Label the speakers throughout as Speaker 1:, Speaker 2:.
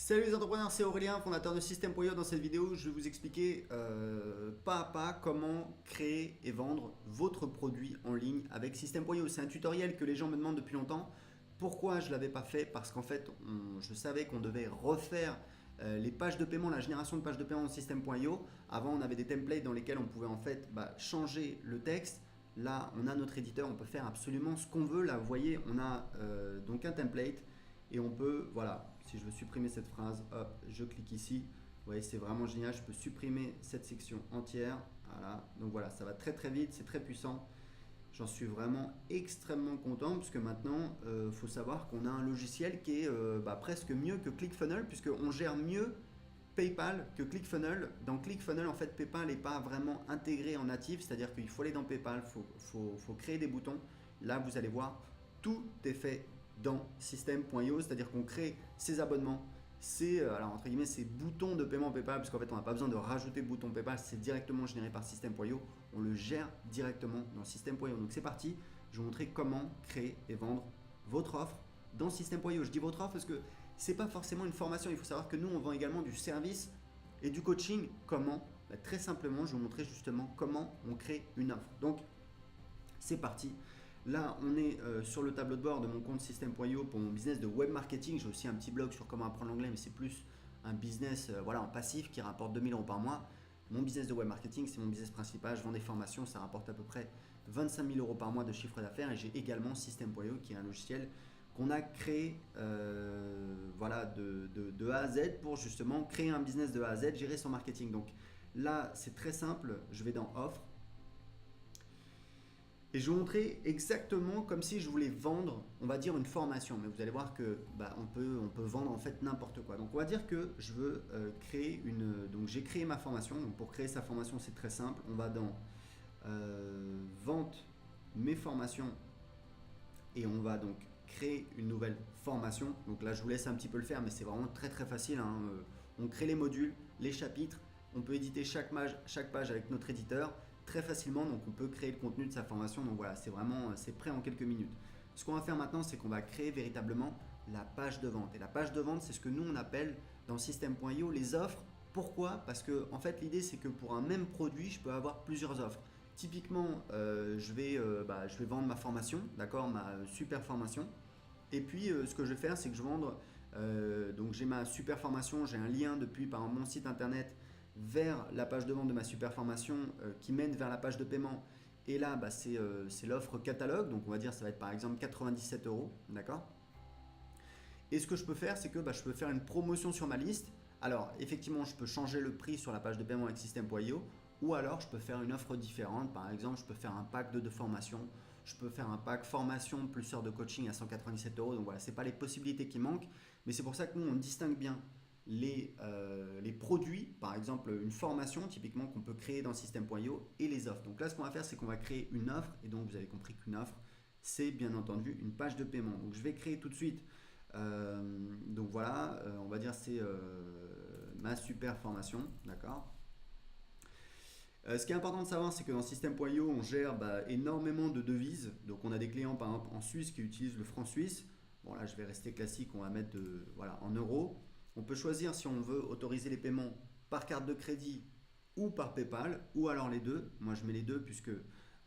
Speaker 1: Salut les entrepreneurs, c'est Aurélien, fondateur de System.io. Dans cette vidéo, je vais vous expliquer pas à pas comment créer et vendre votre produit en ligne avec System.io. C'est un tutoriel que les gens me demandent depuis longtemps. Pourquoi je ne l'avais pas fait? Parce qu'en fait, je savais qu'on devait refaire les pages de paiement, la génération de pages de paiement dans System.io. Avant, on avait des templates dans lesquels on pouvait en fait changer le texte. Là, on a notre éditeur, on peut faire absolument ce qu'on veut. Là, vous voyez, on a donc un template. Et on peut, voilà, si je veux supprimer cette phrase, hop, je clique ici. Vous voyez, c'est vraiment génial. Je peux supprimer cette section entière. Voilà, donc voilà, ça va très très vite, c'est très puissant. J'en suis vraiment extrêmement content puisque maintenant, il faut savoir qu'on a un logiciel qui est presque mieux que ClickFunnels puisqu'on gère mieux PayPal que ClickFunnels. Dans ClickFunnels, en fait, PayPal n'est pas vraiment intégré en natif, c'est-à-dire qu'il faut aller dans PayPal, faut créer des boutons. Là, vous allez voir, tout est fait dans System.io, c'est-à-dire qu'on crée ses abonnements, alors entre guillemets, ces boutons de paiement PayPal, parce qu'en fait, on n'a pas besoin de rajouter bouton PayPal, c'est directement généré par System.io, on le gère directement dans System.io. Donc c'est parti, je vais vous montrer comment créer et vendre votre offre dans System.io. Je dis votre offre parce que c'est pas forcément une formation, il faut savoir que nous, on vend également du service et du coaching. Comment? Très simplement, je vais vous montrer justement comment on crée une offre. Donc, c'est parti. Là, on est sur le tableau de bord de mon compte System.io pour mon business de web marketing. J'ai aussi un petit blog sur comment apprendre l'anglais, mais c'est plus un business en passif qui rapporte 2000 € par mois. Mon business de web marketing, c'est mon business principal. Je vends des formations, ça rapporte à peu près 25 000 € par mois de chiffre d'affaires. Et j'ai également System.io qui est un logiciel qu'on a créé de A à Z pour justement créer un business de A à Z, gérer son marketing. Donc là, c'est très simple. Je vais dans Offre. Et je vais vous montrer exactement comme si je voulais vendre, on va dire une formation. Mais vous allez voir que on peut vendre en fait n'importe quoi. Donc on va dire que je veux créer une. Donc j'ai créé ma formation. Donc pour créer sa formation, c'est très simple. On va dans Vente mes formations et on va donc créer une nouvelle formation. Donc là, je vous laisse un petit peu le faire, mais c'est vraiment très très facile, hein. On crée les modules, les chapitres. On peut éditer chaque page avec notre éditeur très facilement, donc on peut créer le contenu de sa formation. Donc voilà, c'est prêt en quelques minutes. Ce qu'on va faire maintenant, c'est qu'on va créer véritablement la page de vente. Et la page de vente, c'est ce que nous on appelle dans System.io les offres. Pourquoi? Parce que en fait, l'idée c'est que pour un même produit, je peux avoir plusieurs offres. Typiquement, je vais vendre ma formation, d'accord, ma super formation. Et puis, ce que je vais faire, c'est que je vais vendre. Donc, j'ai ma super formation, j'ai un lien depuis par mon site internet vers la page de vente de ma super formation qui mène vers la page de paiement. Et là, c'est l'offre catalogue. Donc, on va dire ça va être par exemple 97 €, d'accord? Et ce que je peux faire, c'est que je peux faire une promotion sur ma liste. Alors, effectivement, je peux changer le prix sur la page de paiement avec System.io ou alors je peux faire une offre différente. Par exemple, je peux faire un pack de formation. Je peux faire un pack formation plus heures de coaching à 197 €. Donc voilà, ce n'est pas les possibilités qui manquent. Mais c'est pour ça que nous, on distingue bien les produits, par exemple une formation typiquement qu'on peut créer dans System.io et les offres. Donc là, ce qu'on va faire, c'est qu'on va créer une offre. Et donc, vous avez compris qu'une offre, c'est bien entendu une page de paiement. Donc, je vais créer tout de suite. Donc voilà, on va dire c'est ma super formation, d'accord. Ce qui est important de savoir, c'est que dans System.io, on gère énormément de devises. Donc on a des clients par exemple en Suisse qui utilisent le franc suisse. Bon là, je vais rester classique, on va mettre en euros. On peut choisir si on veut autoriser les paiements par carte de crédit ou par PayPal, ou alors les deux. Moi, je mets les deux puisque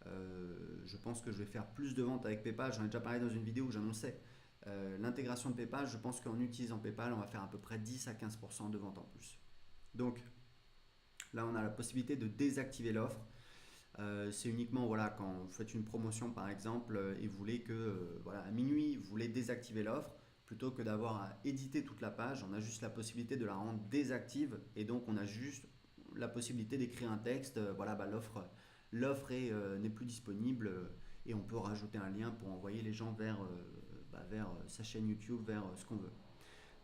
Speaker 1: je pense que je vais faire plus de ventes avec PayPal. J'en ai déjà parlé dans une vidéo où j'annonçais l'intégration de PayPal. Je pense qu'en utilisant PayPal, on va faire à peu près 10 à 15% de ventes en plus. Donc là, on a la possibilité de désactiver l'offre. C'est uniquement quand vous faites une promotion par exemple et vous voulez que à minuit, vous voulez désactiver l'offre. Plutôt que d'avoir à éditer toute la page, on a juste la possibilité de la rendre désactive et donc on a juste la possibilité d'écrire un texte. L'offre n'est plus disponible et on peut rajouter un lien pour envoyer les gens vers sa chaîne YouTube, vers ce qu'on veut.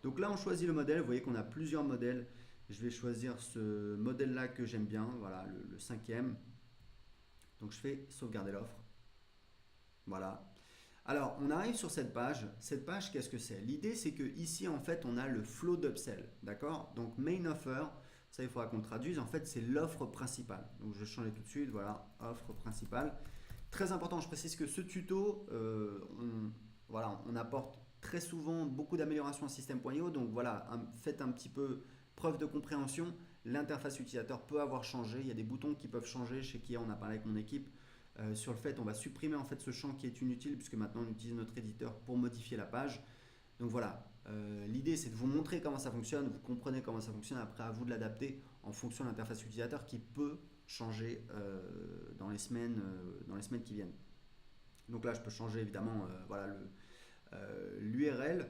Speaker 1: Donc là, on choisit le modèle. Vous voyez qu'on a plusieurs modèles. Je vais choisir ce modèle-là que j'aime bien, voilà, le 5e. Donc je fais sauvegarder l'offre. Voilà. Alors, on arrive sur cette page. Cette page, qu'est-ce que c'est? L'idée, c'est que ici, en fait, on a le flow d'upsell, d'accord? Donc, main offer, ça, il faudra qu'on le traduise. En fait, c'est l'offre principale. Donc, je vais changer tout de suite. Voilà, offre principale. Très important, je précise que ce tuto, on apporte très souvent beaucoup d'améliorations en système.io. Donc voilà, faites un petit peu preuve de compréhension. L'interface utilisateur peut avoir changé. Il y a des boutons qui peuvent changer. Chez Kia, on a parlé avec mon équipe sur le fait on va supprimer en fait ce champ qui est inutile puisque maintenant on utilise notre éditeur pour modifier la page. Donc voilà, l'idée c'est de vous montrer comment ça fonctionne, vous comprenez comment ça fonctionne, après à vous de l'adapter en fonction de l'interface utilisateur qui peut changer dans les semaines qui viennent. Donc là je peux changer évidemment voilà, l'URL.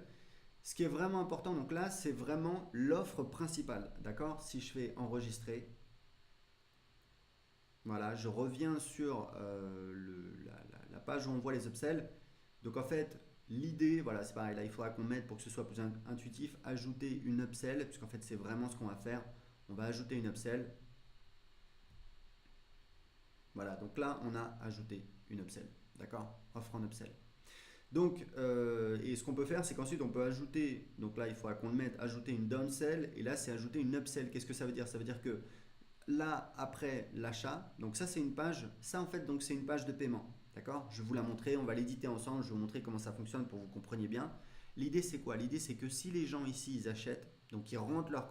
Speaker 1: Ce qui est vraiment important, donc là c'est vraiment l'offre principale, d'accord? Si je fais enregistrer, voilà, je reviens sur la page où on voit les upsells. Donc en fait, l'idée, voilà, c'est pareil, là il faudra qu'on mette pour que ce soit plus intuitif, ajouter une upsell, puisqu'en fait c'est vraiment ce qu'on va faire. On va ajouter une upsell. Voilà, donc là on a ajouté une upsell, d'accord? Offre en upsell. Donc, et ce qu'on peut faire, c'est qu'ensuite on peut ajouter, donc là il faudra qu'on le mette, ajouter une downsell, et là c'est ajouter une upsell. Qu'est-ce que ça veut dire? Ça veut dire que là, après l'achat, donc ça c'est une page, ça en fait donc c'est une page de paiement, d'accord? Je vais vous la montrer, on va l'éditer ensemble, je vais vous montrer comment ça fonctionne pour que vous compreniez bien. L'idée c'est quoi? L'idée c'est que si les gens ici ils achètent, donc ils rentrent leurs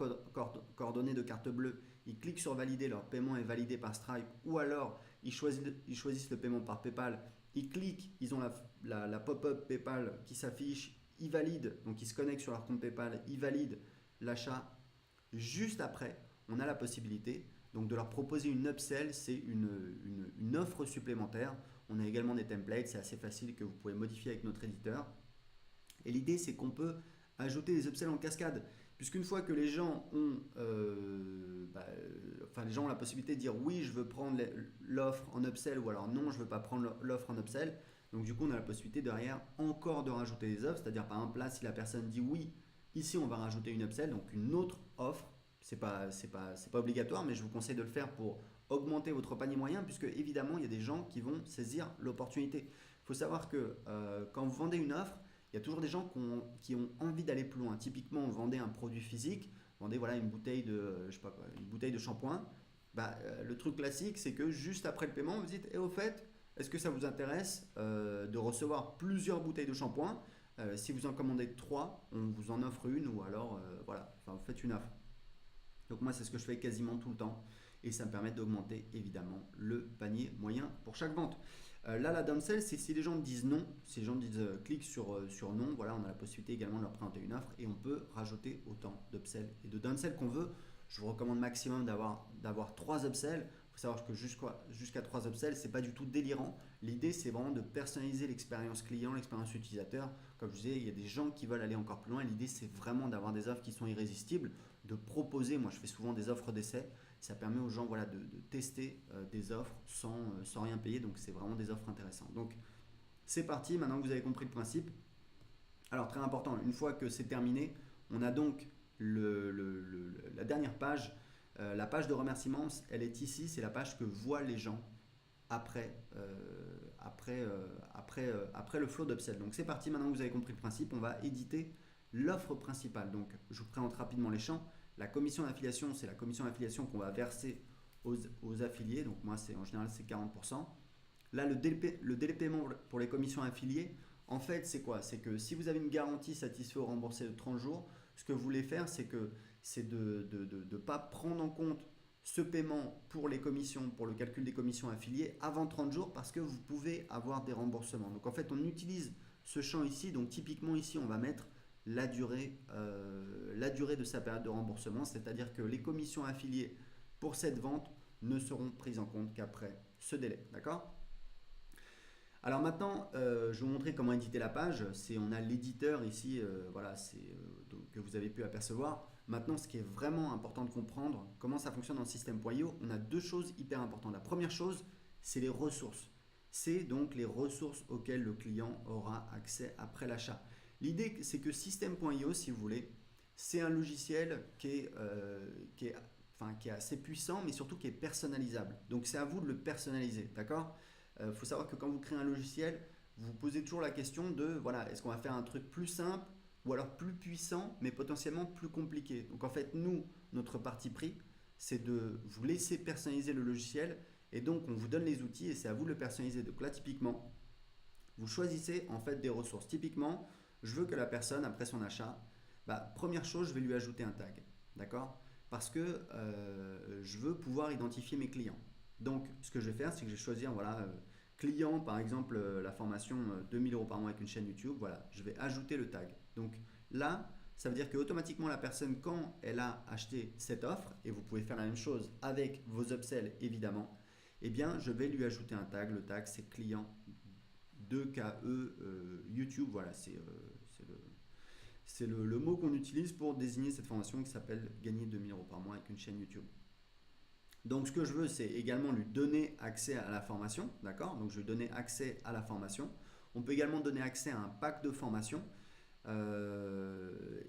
Speaker 1: coordonnées de carte bleue, ils cliquent sur valider, leur paiement est validé par Stripe, ou alors ils choisissent le paiement par PayPal, ils cliquent, ils ont la pop-up PayPal qui s'affiche, ils valident, donc ils se connectent sur leur compte PayPal, ils valident l'achat. Juste après, on a la possibilité donc de leur proposer une upsell, c'est une offre supplémentaire. On a également des templates, c'est assez facile que vous pouvez modifier avec notre éditeur. Et l'idée c'est qu'on peut ajouter des upsells en cascade, puisqu'une fois que les gens ont, les gens ont la possibilité de dire oui je veux prendre l'offre en upsell ou alors non je ne veux pas prendre l'offre en upsell. Donc du coup on a la possibilité derrière encore de rajouter des offres, c'est-à-dire par exemple là si la personne dit oui, ici on va rajouter une upsell, donc une autre offre. C'est pas obligatoire, mais je vous conseille de le faire pour augmenter votre panier moyen, puisque évidemment, il y a des gens qui vont saisir l'opportunité. Il faut savoir que quand vous vendez une offre, il y a toujours des gens qui ont envie d'aller plus loin. Typiquement, vous vendez un produit physique, vous vendez voilà, une bouteille de shampoing. Le truc classique, c'est que juste après le paiement, vous dites « Et au fait, est-ce que ça vous intéresse de recevoir plusieurs bouteilles de shampoing si vous en commandez 3, on vous en offre une, ou alors vous faites une offre. » Donc moi c'est ce que je fais quasiment tout le temps et ça me permet d'augmenter évidemment le panier moyen pour chaque vente. Là la downsell c'est si les gens disent non, si les gens disent clique sur non, voilà on a la possibilité également de leur présenter une offre et on peut rajouter autant d'upsell et de downsell qu'on veut. Je vous recommande maximum d'avoir 3 upsells. Il faut savoir que jusqu'à 3 upsells c'est pas du tout délirant. L'idée c'est vraiment de personnaliser l'expérience client, l'expérience utilisateur. Comme je disais, il y a des gens qui veulent aller encore plus loin. L'idée c'est vraiment d'avoir des offres qui sont irrésistibles, de proposer, moi je fais souvent des offres d'essai, ça permet aux gens voilà, de tester des offres sans rien payer, donc c'est vraiment des offres intéressantes. Donc c'est parti, maintenant que vous avez compris le principe. Alors très important, une fois que c'est terminé, on a donc la dernière page, la page de remerciements, elle est ici, c'est la page que voient les gens après le flow d'upsell. Donc c'est parti, maintenant que vous avez compris le principe, on va éditer l'offre principale. Donc je vous présente rapidement les champs. La commission d'affiliation, c'est la commission d'affiliation qu'on va verser aux affiliés. Donc moi, en général, c'est 40%. Là, le délai de paiement pour les commissions affiliées, en fait, c'est quoi? C'est que si vous avez une garantie satisfait ou remboursée de 30 jours, ce que vous voulez faire, c'est de ne pas prendre en compte ce paiement pour les commissions, pour le calcul des commissions affiliées avant 30 jours parce que vous pouvez avoir des remboursements. Donc en fait, on utilise ce champ ici. Donc typiquement ici, on va mettre la durée de sa période de remboursement, c'est-à-dire que les commissions affiliées pour cette vente ne seront prises en compte qu'après ce délai. D'accord? Alors maintenant, je vais vous montrer comment éditer la page. On a l'éditeur ici, que vous avez pu apercevoir. Maintenant, ce qui est vraiment important de comprendre, comment ça fonctionne dans le système.io, on a 2 choses hyper importantes. La première chose, c'est les ressources. C'est donc les ressources auxquelles le client aura accès après l'achat. L'idée, c'est que System.io, si vous voulez, c'est un logiciel qui est assez puissant, mais surtout qui est personnalisable. Donc, c'est à vous de le personnaliser, d'accord? Faut savoir que quand vous créez un logiciel, vous vous posez toujours la question de, voilà, est-ce qu'on va faire un truc plus simple ou alors plus puissant, mais potentiellement plus compliqué? Donc, en fait, nous, notre parti pris, c'est de vous laisser personnaliser le logiciel et donc, on vous donne les outils et c'est à vous de le personnaliser. Donc là, typiquement, vous choisissez en fait des ressources. Typiquement, Je veux que la personne, après son achat, première chose, je vais lui ajouter un tag. D'accord? Parce que je veux pouvoir identifier mes clients. Donc, ce que je vais faire, c'est que je vais choisir, voilà, client, par exemple, la formation 2000 euros par mois avec une chaîne YouTube. Voilà, je vais ajouter le tag. Donc là, ça veut dire que automatiquement la personne, quand elle a acheté cette offre, et vous pouvez faire la même chose avec vos upsells évidemment, eh bien je vais lui ajouter un tag. Le tag c'est client 2KE YouTube. Voilà, c'est le mot qu'on utilise pour désigner cette formation qui s'appelle gagner 2000 euros par mois avec une chaîne YouTube. Donc ce que je veux, c'est également lui donner accès à la formation, d'accord? Donc je vais lui donner accès à la formation. On peut également donner accès à un pack de formation.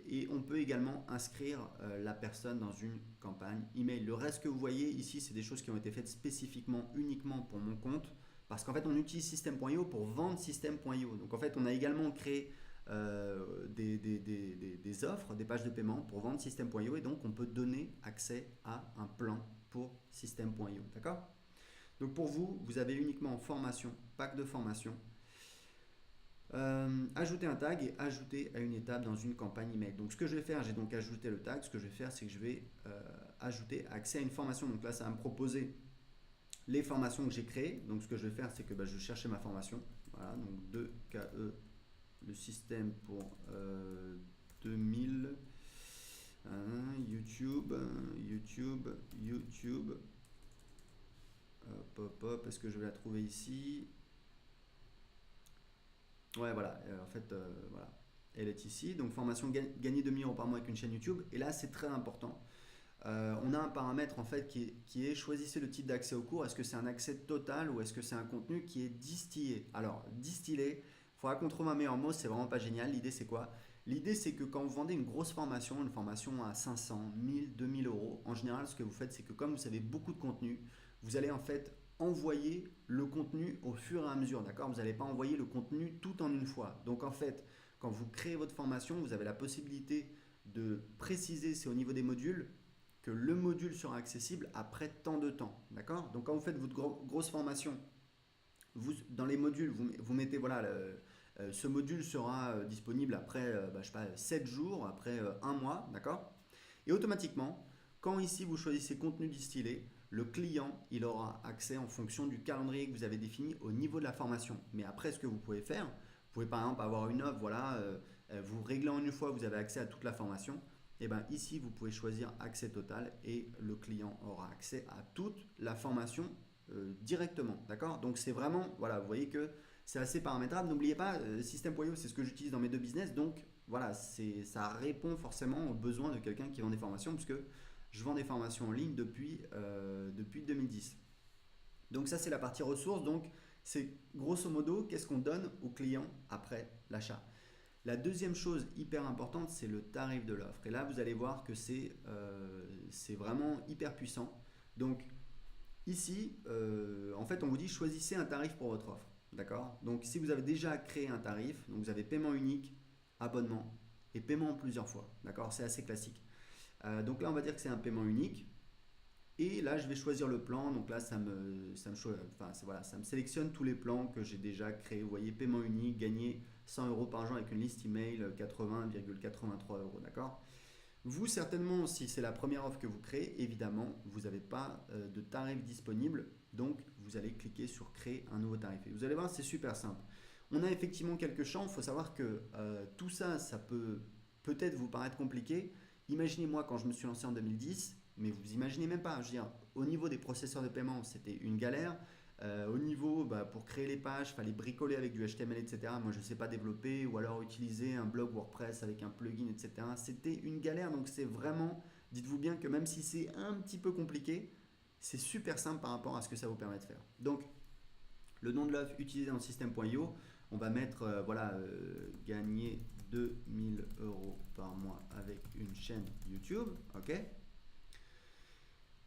Speaker 1: Et on peut également inscrire la personne dans une campagne email. Le reste que vous voyez ici, c'est des choses qui ont été faites spécifiquement uniquement pour mon compte, parce qu'en fait on utilise System.io pour vendre System.io. Donc en fait on a également créé des offres, des pages de paiement pour vendre System.io, et donc on peut donner accès à un plan pour System.io. D'accord? Donc pour vous, vous avez uniquement formation, pack de formation, ajouter un tag et ajouter à une étape dans une campagne email. Donc ce que je vais faire, j'ai donc ajouté le tag. Ce que je vais faire, c'est que je vais ajouter accès à une formation. Donc là, ça va me proposer les formations que j'ai créées. Donc ce que je vais faire, c'est que je vais chercher ma formation. Voilà, donc 2KE, le système pour 2000. YouTube. Hop, est-ce que je vais la trouver ici? Ouais, voilà. En fait, voilà. Elle est ici. Donc, formation gagner 2000 euros par mois avec une chaîne YouTube. Et là, c'est très important. On a un paramètre en fait qui est choisissez le type d'accès au cours. Est-ce que c'est un accès total ou est-ce que c'est un contenu qui est distillé? Alors, distillé, il faudra qu'on trouve un meilleur mot. C'est vraiment pas génial. L'idée, c'est quoi? L'idée, c'est que quand vous vendez une grosse formation, une formation à 500, 1000, 2000 euros, en général, ce que vous faites, c'est que comme vous avez beaucoup de contenu, vous allez en fait envoyer le contenu au fur et à mesure, d'accord? Vous n'allez pas envoyer le contenu tout en une fois. Donc en fait, quand vous créez votre formation, vous avez la possibilité de préciser, c'est au niveau des modules, que le module sera accessible après tant de temps, d'accord? Donc quand vous faites votre grosse formation, dans les modules, vous mettez, voilà, ce module sera disponible après, je sais pas, 7 jours, après un mois, d'accord? Et automatiquement, quand ici vous choisissez contenu distillé, le client, il aura accès en fonction du calendrier que vous avez défini au niveau de la formation. Mais après, ce que vous pouvez faire, vous pouvez par exemple avoir une offre, voilà, vous réglez en une fois, vous avez accès à toute la formation. Et bien ici, vous pouvez choisir accès total et le client aura accès à toute la formation directement. D'accord? Donc c'est vraiment, voilà, vous voyez que c'est assez paramétrable. N'oubliez pas, System.io, c'est ce que j'utilise dans mes deux business. Donc voilà, ça répond forcément aux besoins de quelqu'un qui vend des formations, puisque je vends des formations en ligne depuis 2010. Donc ça, c'est la partie ressources. Donc c'est grosso modo, qu'est-ce qu'on donne au client après l'achat. La deuxième chose hyper importante, c'est le tarif de l'offre. Et là, vous allez voir que c'est vraiment hyper puissant. Donc ici, en fait, on vous dit choisissez un tarif pour votre offre. D'accord? Donc si vous avez déjà créé un tarif, donc vous avez paiement unique, abonnement et paiement en plusieurs fois. D'accord? C'est assez classique. Donc là, on va dire que c'est un paiement unique. Et là, je vais choisir le plan. Donc là, voilà, ça me sélectionne tous les plans que j'ai déjà créés. Vous voyez, paiement unique, gagner 100 euros par jour avec une liste email, 80,83 euros. D'accord? Vous, certainement, si c'est la première offre que vous créez, évidemment, vous n'avez pas de tarif disponible. Donc, vous allez cliquer sur créer un nouveau tarif. Et vous allez voir, c'est super simple. On a effectivement quelques champs. Il faut savoir que tout ça, ça peut peut-être vous paraître compliqué. Imaginez-moi quand je me suis lancé en 2010, mais vous imaginez même pas. Je veux dire, au niveau des processeurs de paiement, c'était une galère. Au niveau, pour créer les pages, il fallait bricoler avec du HTML, etc. Moi, je ne sais pas développer, ou alors utiliser un blog WordPress avec un plugin, etc. C'était une galère, donc c'est vraiment, dites-vous bien que même si c'est un petit peu compliqué, c'est super simple par rapport à ce que ça vous permet de faire. Donc, le nom de l'offre utilisé dans le système.io, on va mettre, gagner 2000 euros par mois avec une chaîne YouTube, ok?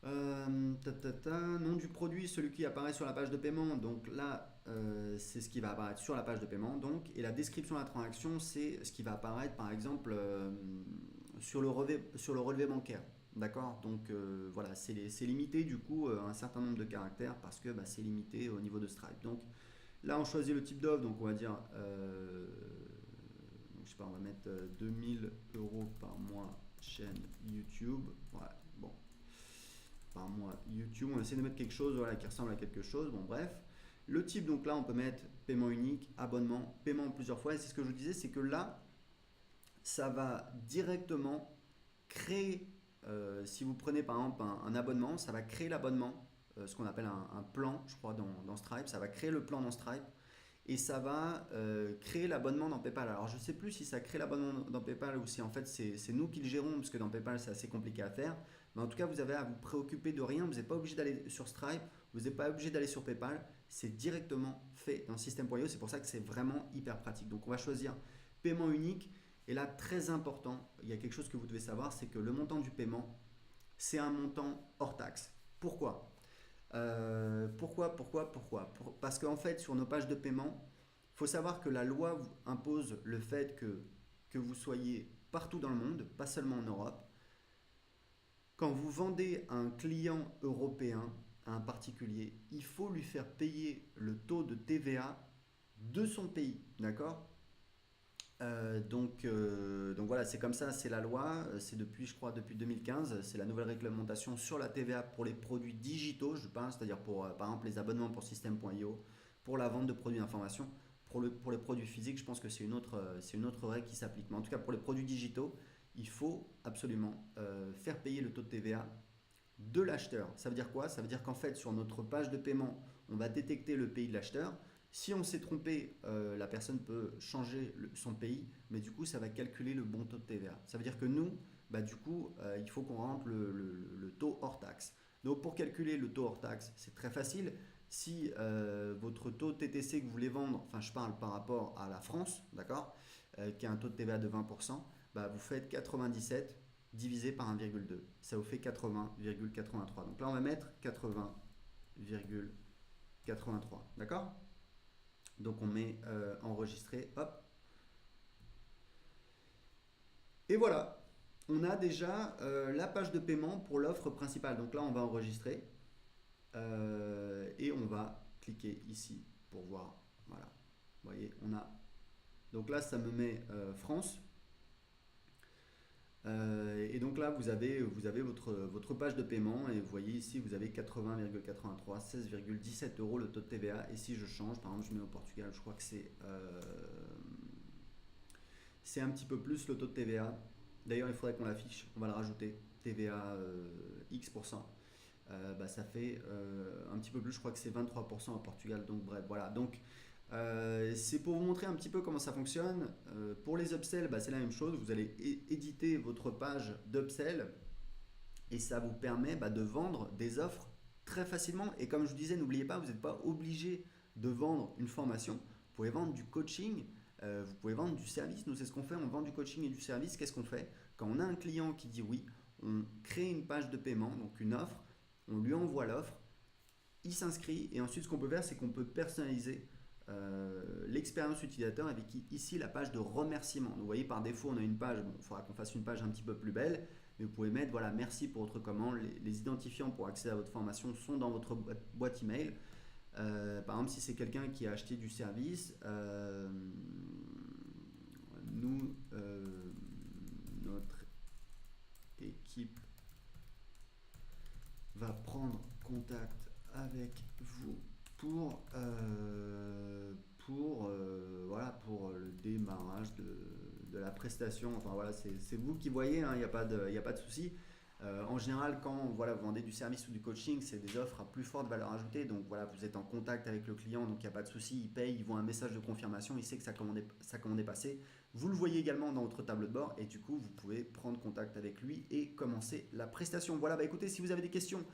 Speaker 1: Nom du produit, celui qui apparaît sur la page de paiement. Donc là, c'est ce qui va apparaître sur la page de paiement. Donc, et la description de la transaction, c'est ce qui va apparaître par exemple sur le relevé bancaire. D'accord? Donc voilà, c'est limité du coup un certain nombre de caractères parce que c'est limité au niveau de Stripe. Donc là, on choisit le type d'offre. Donc on va dire, donc, je sais pas, on va mettre 2000 € par mois chaîne YouTube. Voilà, bon, par mois YouTube, on essaie de mettre quelque chose voilà, qui ressemble à quelque chose. Bon, bref. Le type, donc là, on peut mettre paiement unique, abonnement, paiement plusieurs fois. Et c'est ce que je vous disais, c'est que là, ça va directement créer, si vous prenez par exemple un abonnement, ça va créer l'abonnement, ce qu'on appelle un plan, je crois, dans Stripe. Ça va créer le plan dans Stripe et ça va créer l'abonnement dans PayPal. Alors, je ne sais plus si ça crée l'abonnement dans PayPal ou si en fait c'est nous qui le gérons, parce que dans PayPal, c'est assez compliqué à faire. Mais en tout cas, vous avez à vous préoccuper de rien. Vous n'êtes pas obligé d'aller sur Stripe, vous n'êtes pas obligé d'aller sur PayPal. C'est directement fait dans System.io. C'est pour ça que c'est vraiment hyper pratique. Donc, on va choisir paiement unique. Et là, très important, il y a quelque chose que vous devez savoir, c'est que le montant du paiement, c'est un montant hors taxe. Pourquoi Parce qu'en fait, sur nos pages de paiement, il faut savoir que la loi impose le fait que vous soyez partout dans le monde, pas seulement en Europe. Quand vous vendez à un client européen, à un particulier, il faut lui faire payer le taux de TVA de son pays, d'accord? Donc voilà, c'est comme ça, c'est la loi, c'est depuis, je crois, depuis 2015, c'est la nouvelle réglementation sur la TVA pour les produits digitaux, je pense, c'est-à-dire pour, par exemple, les abonnements pour System.io, pour la vente de produits d'information. Pour les produits physiques, je pense que c'est une autre règle qui s'applique. Mais en tout cas, pour les produits digitaux, il faut absolument faire payer le taux de TVA de l'acheteur. Ça veut dire quoi? Ça veut dire qu'en fait, sur notre page de paiement, on va détecter le pays de l'acheteur. Si on s'est trompé, la personne peut changer son pays, mais du coup, ça va calculer le bon taux de TVA. Ça veut dire que nous, bah, du coup, il faut qu'on rentre le taux hors taxe. Donc, pour calculer le taux hors taxe, c'est très facile. Si votre taux TTC que vous voulez vendre, enfin, je parle par rapport à la France, d'accord, qui a un taux de TVA de 20%, bah, vous faites 97 divisé par 1,2. Ça vous fait 80,83. Donc là, on va mettre 80,83. D'accord? Donc on met enregistrer, hop. Et voilà, on a déjà la page de paiement pour l'offre principale. Donc là, on va enregistrer et on va cliquer ici pour voir. Voilà, vous voyez, on a. Donc là, ça me met France. Et donc là, vous avez votre page de paiement et vous voyez ici, vous avez 80,83, 16,17 € le taux de TVA. Et si je change, par exemple, je mets au Portugal, je crois que c'est un petit peu plus le taux de TVA. D'ailleurs, il faudrait qu'on l'affiche, on va le rajouter, TVA X%. Bah, ça fait un petit peu plus, je crois que c'est 23% au Portugal. Donc bref, voilà. Donc c'est pour vous montrer un petit peu comment ça fonctionne. Pour les upsells, bah, c'est la même chose. Vous allez éditer votre page d'upsell et ça vous permet bah, de vendre des offres très facilement. Et comme je vous disais, n'oubliez pas, vous n'êtes pas obligé de vendre une formation. Vous pouvez vendre du coaching, vous pouvez vendre du service. Nous, c'est ce qu'on fait. On vend du coaching et du service. Qu'est-ce qu'on fait? Quand on a un client qui dit oui, on crée une page de paiement, donc une offre, on lui envoie l'offre, il s'inscrit et ensuite ce qu'on peut faire, c'est qu'on peut personnaliser l'expérience utilisateur avec ici la page de remerciement. Donc, vous voyez, par défaut, on a une page, bon, il faudra qu'on fasse une page un petit peu plus belle, mais vous pouvez mettre, voilà, merci pour votre commande, les identifiants pour accéder à votre formation sont dans votre boîte email. Par exemple, si c'est quelqu'un qui a acheté du service, notre équipe va prendre contact avec vous voilà, pour le démarrage de la prestation. Enfin voilà, c'est vous qui voyez, il n'y a pas de souci. En général, quand voilà, vous vendez du service ou du coaching, c'est des offres à plus forte valeur ajoutée. Donc voilà, vous êtes en contact avec le client, donc il n'y a pas de souci. Il paye, il voit un message de confirmation, il sait que sa commande est passée. Vous le voyez également dans votre tableau de bord et du coup, vous pouvez prendre contact avec lui et commencer la prestation. Voilà, bah écoutez, si vous avez des questions,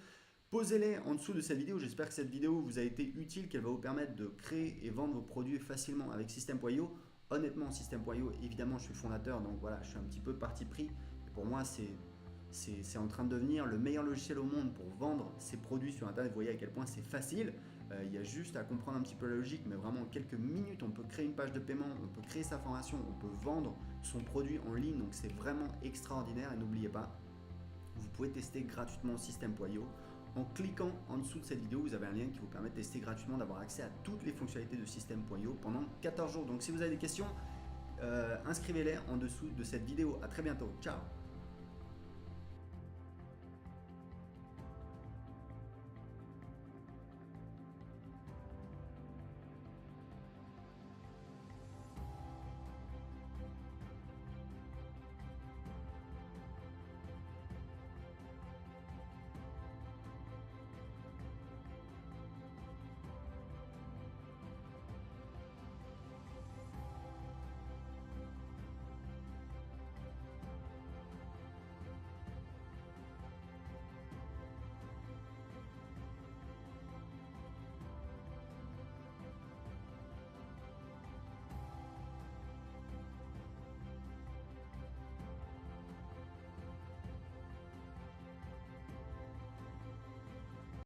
Speaker 1: posez-les en dessous de cette vidéo. J'espère que cette vidéo vous a été utile, qu'elle va vous permettre de créer et vendre vos produits facilement avec System.io. Honnêtement, System.io, évidemment, je suis fondateur, donc voilà, je suis un petit peu parti pris. Et pour moi, c'est en train de devenir le meilleur logiciel au monde pour vendre ses produits sur Internet. Vous voyez à quel point c'est facile. Il y a juste à comprendre un petit peu la logique, mais vraiment en quelques minutes, on peut créer une page de paiement, on peut créer sa formation, on peut vendre son produit en ligne. Donc c'est vraiment extraordinaire et n'oubliez pas, vous pouvez tester gratuitement System.io. En cliquant en dessous de cette vidéo, vous avez un lien qui vous permet de tester gratuitement, d'avoir accès à toutes les fonctionnalités de System.io pendant 14 jours. Donc si vous avez des questions, inscrivez-les en dessous de cette vidéo. À très bientôt. Ciao.